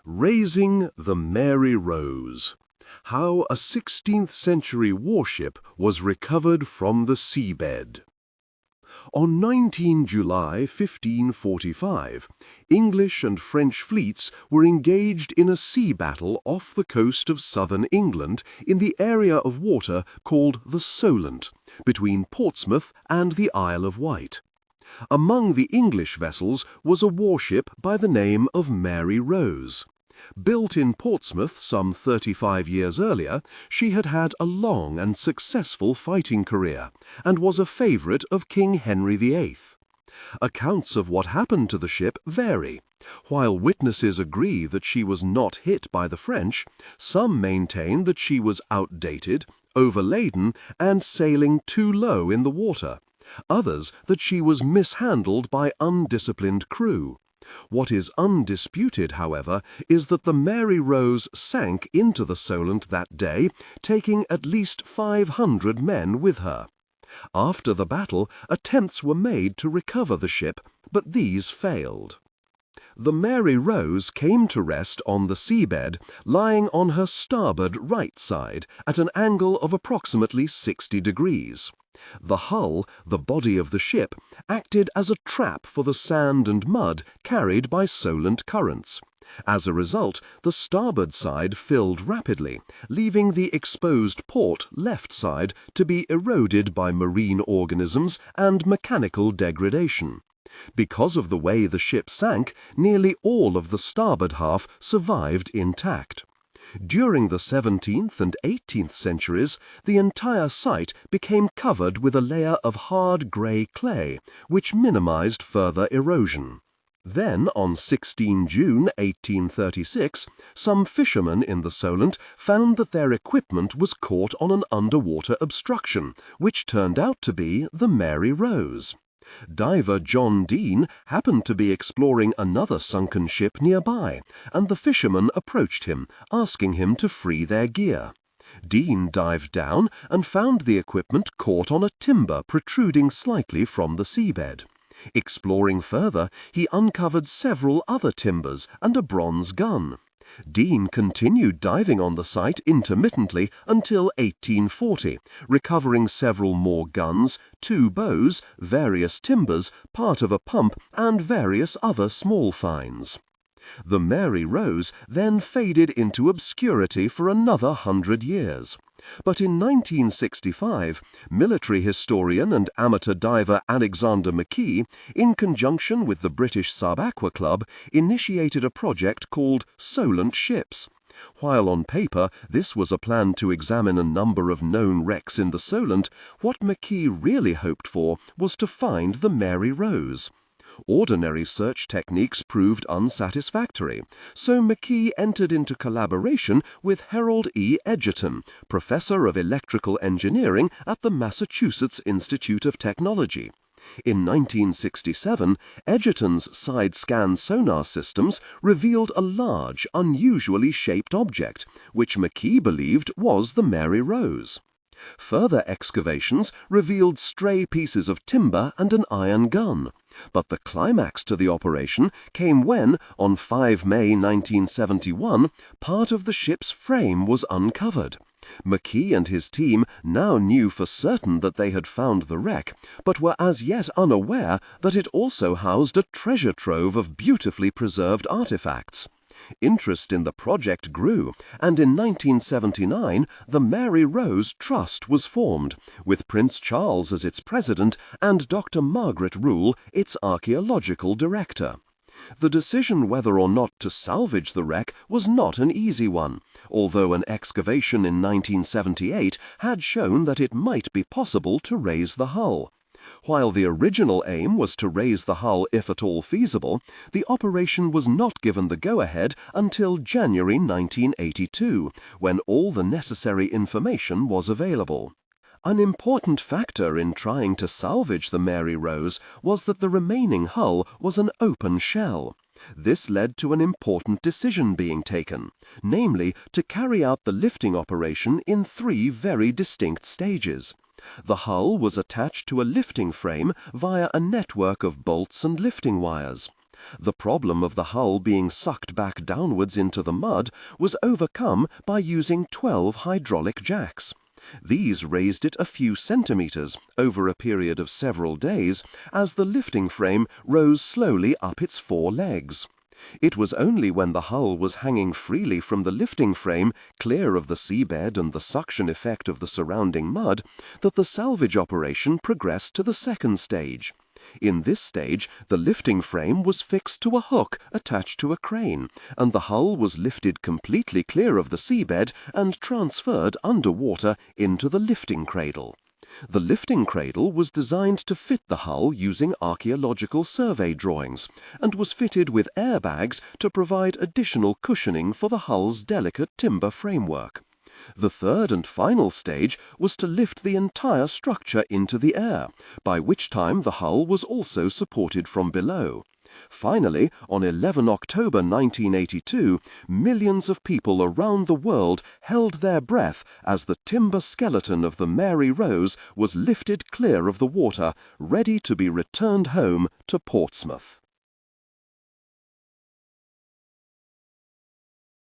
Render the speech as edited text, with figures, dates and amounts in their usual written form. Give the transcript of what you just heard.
Raising the Mary Rose. How a 16th century warship was recovered from the seabed. On 19 July 1545, English and French fleets were engaged in a sea battle off the coast of southern England in the area of water called the Solent, between Portsmouth and the Isle of Wight. Among the English vessels was a warship by the name of Mary Rose. Built in Portsmouth some 35 years earlier, she had had a long and successful fighting career, and was a favourite of King Henry VIII. Accounts of what happened to the ship vary. While witnesses agree that she was not hit by the French, some maintain that she was outdated, overladen, and sailing too low in the water. Others that she was mishandled by undisciplined crew. What is undisputed, however, is that the Mary Rose sank into the Solent that day, taking at least 500 men with her. After the battle, attempts were made to recover the ship, but these failed. The Mary Rose came to rest on the seabed, lying on her starboard right side at an angle of approximately 60 degrees. The hull, the body of the ship, acted as a trap for the sand and mud carried by Solent currents. As a result, the starboard side filled rapidly, leaving the exposed port left side to be eroded by marine organisms and mechanical degradation. Because of the way the ship sank, nearly all of the starboard half survived intact. During the 17th and 18th centuries, the entire site became covered with a layer of hard grey clay, which minimized further erosion. Then, on 16 June 1836, some fishermen in the Solent found that their equipment was caught on an underwater obstruction, which turned out to be the Mary Rose. Diver John Deane happened to be exploring another sunken ship nearby, and the fishermen approached him, asking him to free their gear. Deane dived down and found the equipment caught on a timber protruding slightly from the seabed. Exploring further, he uncovered several other timbers and a bronze gun. Deane continued diving on the site intermittently until 1840, recovering several more guns, 2 bows, various timbers, part of a pump, and various other small finds. The Mary Rose then faded into obscurity for another 100 years. But in 1965, military historian and amateur diver Alexander McKee, in conjunction with the British Sub-Aqua Club, initiated a project called Solent Ships. While on paper this was a plan to examine a number of known wrecks in the Solent, what McKee really hoped for was to find the Mary Rose. Ordinary search techniques proved unsatisfactory, so McKee entered into collaboration with Harold E. Edgerton, professor of electrical engineering at the Massachusetts Institute of Technology. In 1967, Edgerton's side-scan sonar systems revealed a large, unusually shaped object, which McKee believed was the Mary Rose. Further excavations revealed stray pieces of timber and an iron gun. But the climax to the operation came when, on 5 May 1971, part of the ship's frame was uncovered. McKee and his team now knew for certain that they had found the wreck, but were as yet unaware that it also housed a treasure trove of beautifully preserved artifacts. Interest in the project grew, and in 1979 the Mary Rose Trust was formed, with Prince Charles as its president and Dr. Margaret Rule its archaeological director. The decision whether or not to salvage the wreck was not an easy one, although an excavation in 1978 had shown that it might be possible to raise the hull. While the original aim was to raise the hull if at all feasible, the operation was not given the go-ahead until January 1982, when all the necessary information was available. An important factor in trying to salvage the Mary Rose was that the remaining hull was an open shell. This led to an important decision being taken, namely to carry out the lifting operation in 3 very distinct stages. The hull was attached to a lifting frame via a network of bolts and lifting wires. The problem of the hull being sucked back downwards into the mud was overcome by using 12 hydraulic jacks. These raised it a few centimeters over a period of several days as the lifting frame rose slowly up its 4 legs. It was only when the hull was hanging freely from the lifting frame, clear of the seabed and the suction effect of the surrounding mud, that the salvage operation progressed to the second stage. In this stage, the lifting frame was fixed to a hook attached to a crane, and the hull was lifted completely clear of the seabed and transferred underwater into the lifting cradle. The lifting cradle was designed to fit the hull using archaeological survey drawings, and was fitted with airbags to provide additional cushioning for the hull's delicate timber framework. The third and final stage was to lift the entire structure into the air, by which time the hull was also supported from below. Finally, on 11 October 1982, millions of people around the world held their breath as the timber skeleton of the Mary Rose was lifted clear of the water, ready to be returned home to Portsmouth.